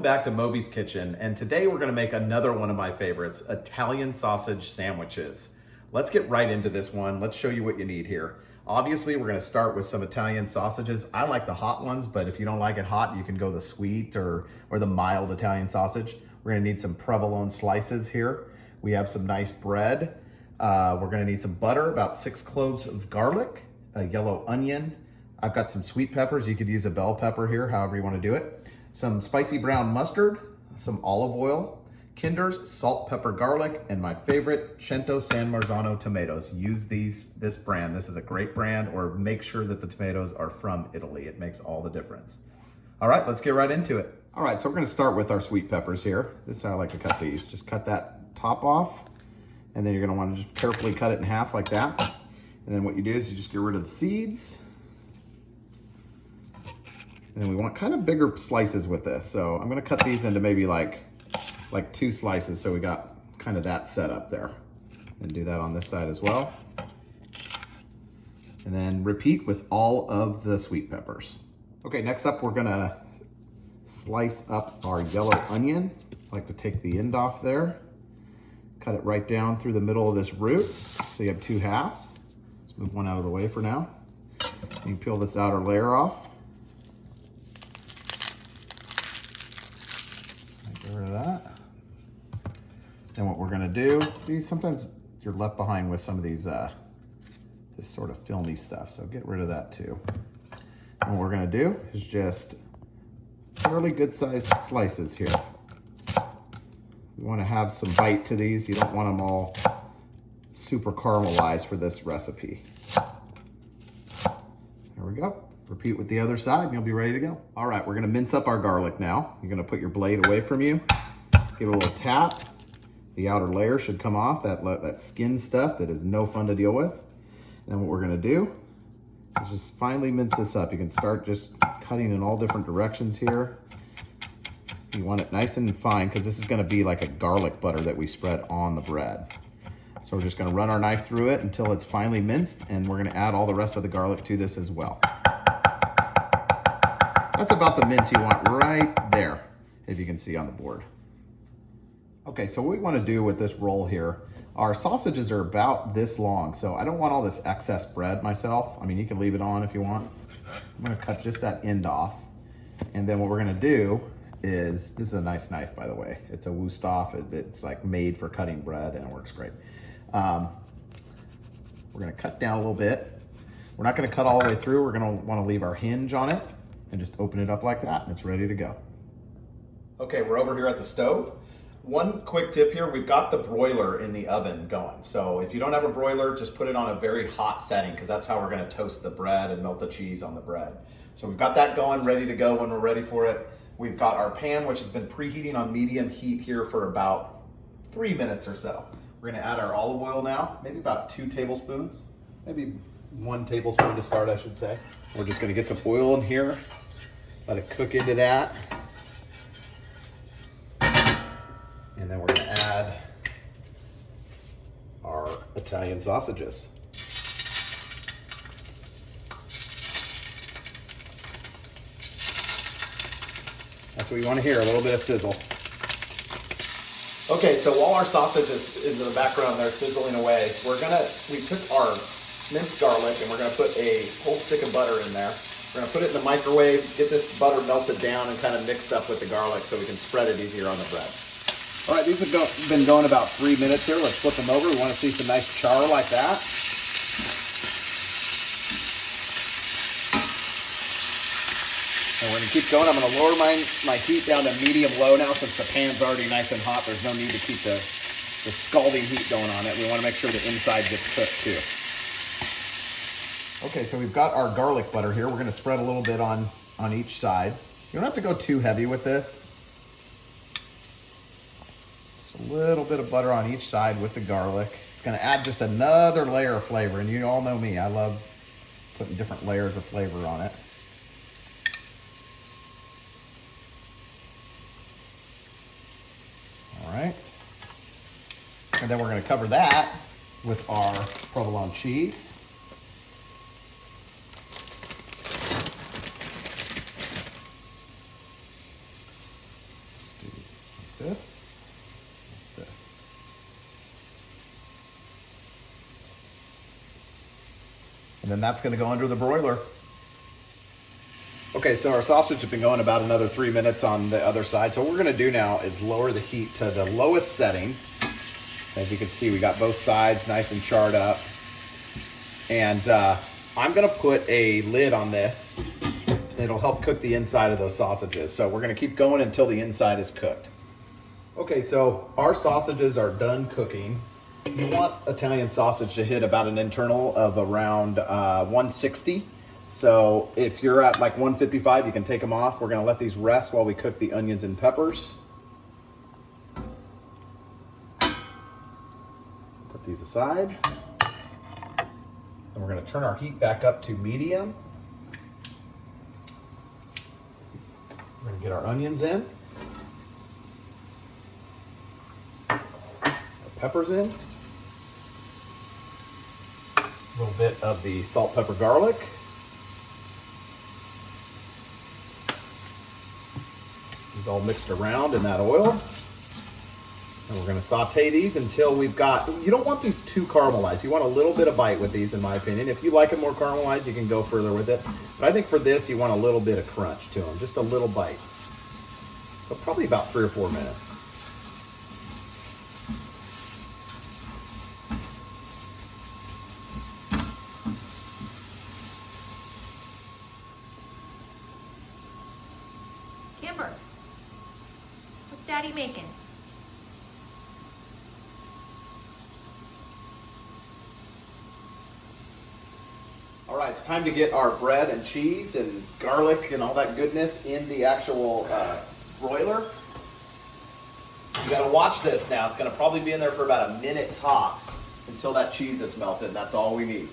Welcome back to Moby's Kitchen, and today we're gonna make another one of my favorites, Italian sausage sandwiches. Let's get right into this one. Let's show you what you need here. Obviously, we're gonna start with some Italian sausages. I like the hot ones, but if you don't like it hot, you can go the sweet or the mild Italian sausage. We're gonna need some provolone slices here. We have some nice bread. We're gonna need some butter, about 6 cloves of garlic, a yellow onion. I've got some sweet peppers. You could use a bell pepper here, however you wanna do it. Some spicy brown mustard, some olive oil, Kinder's salt, pepper, garlic, and my favorite, Cento San Marzano tomatoes. Use this brand. This is a great brand, or make sure that the tomatoes are from Italy. It makes all the difference. All right, let's get right into it. All right, so we're gonna start with our sweet peppers here. This is how I like to cut these. Just cut that top off, and then you're gonna wanna just carefully cut it in half like that. And then what you do is you just get rid of the seeds. And then we want kind of bigger slices with this. So I'm gonna cut these into maybe like 2 slices. So we got kind of that set up there. And do that on this side as well. And then repeat with all of the sweet peppers. Okay, next up we're gonna slice up our yellow onion. I like to take the end off there. Cut it right down through the middle of this root. So you have 2 halves. Let's move one out of the way for now. You can peel this outer layer off. Get rid of that. Then what we're gonna do, see, sometimes you're left behind with some of these, this sort of filmy stuff, so get rid of that too. And what we're gonna do is just fairly good sized slices here. You wanna have some bite to these. You don't want them all super caramelized for this recipe. There we go. Repeat with the other side and you'll be ready to go. All right, we're gonna mince up our garlic now. You're gonna put your blade away from you, give it a little tap. The outer layer should come off, that skin stuff that is no fun to deal with. And then what we're gonna do is just finely mince this up. You can start just cutting in all different directions here. You want it nice and fine because this is gonna be like a garlic butter that we spread on the bread. So we're just gonna run our knife through it until it's finely minced, and we're gonna add all the rest of the garlic to this as well. That's about the mince you want right there, if you can see on the board. Okay, so what we want to do with this roll here, our sausages are about this long, so I don't want all this excess bread myself. I mean, you can leave it on if you want. I'm gonna cut just that end off. And then what we're gonna do is, this is a nice knife, by the way. It's a Wusthof, it's like made for cutting bread and it works great. We're gonna cut down a little bit. We're not gonna cut all the way through. We're gonna wanna leave our hinge on it and just open it up like that, and it's ready to go. Okay, we're over here at the stove. One quick tip here, we've got the broiler in the oven going. So if you don't have a broiler, just put it on a very hot setting, because that's how we're gonna toast the bread and melt the cheese on the bread. So we've got that going, ready to go when we're ready for it. We've got our pan, which has been preheating on medium heat here for about 3 minutes or so. We're gonna add our olive oil now, maybe about 2 tablespoons, maybe 1 tablespoon to start, I should say. We're just gonna get some oil in here. Let it cook into that. And then we're gonna add our Italian sausages. That's what you wanna hear, a little bit of sizzle. Okay, so while our sausage is in the background there sizzling away, we took our minced garlic and we're gonna put a whole stick of butter in there. We're gonna put it in the microwave, get this butter melted down and kind of mixed up with the garlic so we can spread it easier on the bread. All right, these have been going about 3 minutes here. Let's flip them over. We wanna see some nice char like that. And we're gonna keep going. I'm gonna lower my heat down to medium-low now since the pan's already nice and hot. There's no need to keep the scalding heat going on it. We wanna make sure the inside gets cooked too. Okay, so we've got our garlic butter here. We're gonna spread a little bit on each side. You don't have to go too heavy with this. Just a little bit of butter on each side with the garlic. It's gonna add just another layer of flavor, and you all know me, I love putting different layers of flavor on it. All right. And then we're gonna cover that with our provolone cheese. this, like this. And then that's gonna go under the broiler. Okay, so our sausage has been going about another 3 minutes on the other side. So what we're gonna do now is lower the heat to the lowest setting. As you can see, we got both sides nice and charred up. And I'm gonna put a lid on this. It'll help cook the inside of those sausages. So we're gonna keep going until the inside is cooked. Okay, so our sausages are done cooking. You want Italian sausage to hit about an internal of around 160. So if you're at like 155, you can take them off. We're gonna let these rest while we cook the onions and peppers. Put these aside. And we're gonna turn our heat back up to medium. We're gonna get our onions in. Our peppers in. A little bit of the salt, pepper, garlic. These all mixed around in that oil. And we're gonna saute these until we've got, you don't want these too caramelized. You want a little bit of bite with these, in my opinion. If you like them more caramelized, you can go further with it. But I think for this, you want a little bit of crunch to them, just a little bite. So probably about 3 or 4 minutes. Kimber, what's Daddy making? All right, it's time to get our bread and cheese and garlic and all that goodness in the actual broiler. You gotta watch this now. It's gonna probably be in there for about a minute tops until that cheese is melted. That's all we need.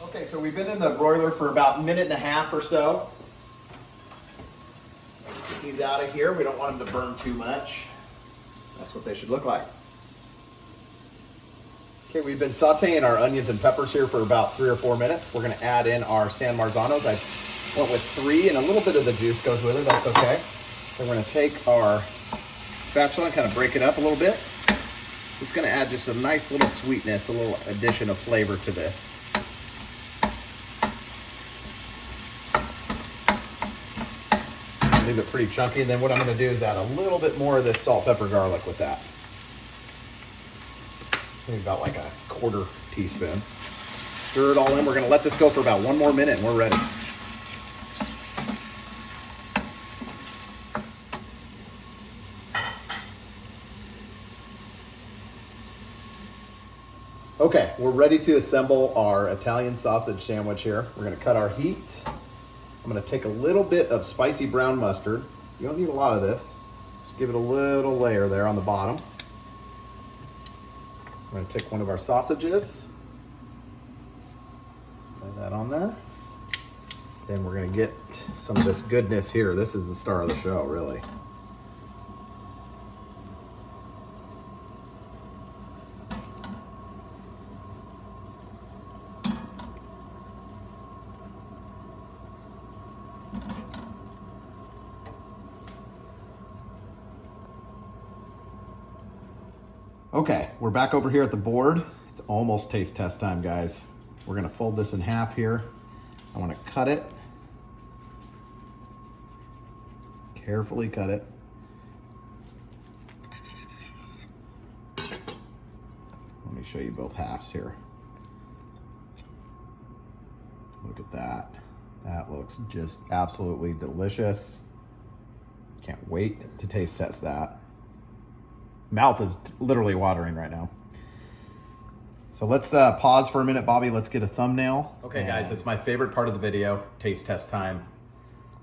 Okay, so we've been in the broiler for about a minute and a half or so. Let's get these out of here. We don't want them to burn too much. That's what they should look like. Okay, we've been sauteing our onions and peppers here for about 3 or 4 minutes. We're gonna add in our San Marzanos. I went with 3 and a little bit of the juice goes with it, that's okay. So we're gonna take our spatula and kind of break it up a little bit. It's gonna add just a nice little sweetness, a little addition of flavor to this. Leave it pretty chunky, and then what I'm gonna do is add a little bit more of this salt, pepper, garlic with that. Maybe about like a 1/4 teaspoon. Stir it all in. We're gonna let this go for about 1 more minute and we're ready. Okay, we're ready to assemble our Italian sausage sandwich here. We're gonna cut our heat. I'm gonna take a little bit of spicy brown mustard. You don't need a lot of this. Just give it a little layer there on the bottom. We're gonna take one of our sausages, lay that on there. Then we're gonna get some of this goodness here. This is the star of the show, really. Okay, we're back over here at the board. It's almost taste test time, guys. We're gonna fold this in half here. I wanna cut it. Carefully cut it. Let me show you both halves here. Look at that. That looks just absolutely delicious. Can't wait to taste test that. Mouth is literally watering right now. So let's pause for a minute, Bobby. Let's get a thumbnail. Okay, guys, it's my favorite part of the video, taste test time.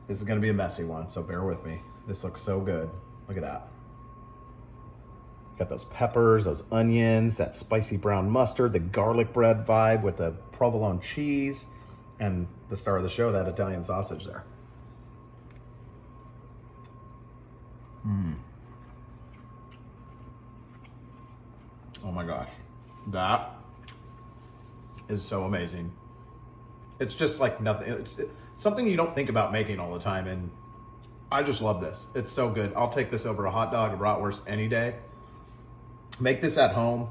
This is gonna be a messy one, so bear with me. This looks so good. Look at that. Got those peppers, those onions, that spicy brown mustard, the garlic bread vibe with the provolone cheese, and the star of the show, that Italian sausage there. Oh my gosh. That is so amazing. It's just like nothing. It's something you don't think about making all the time. And I just love this. It's so good. I'll take this over a hot dog, a bratwurst any day. Make this at home.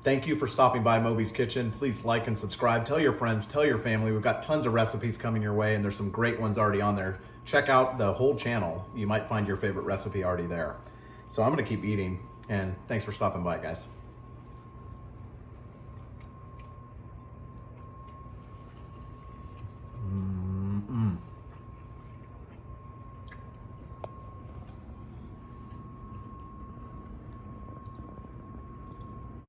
Thank you for stopping by Moby's Kitchen. Please like and subscribe. Tell your friends, tell your family. We've got tons of recipes coming your way, and there's some great ones already on there. Check out the whole channel. You might find your favorite recipe already there. So I'm gonna keep eating, and thanks for stopping by, guys.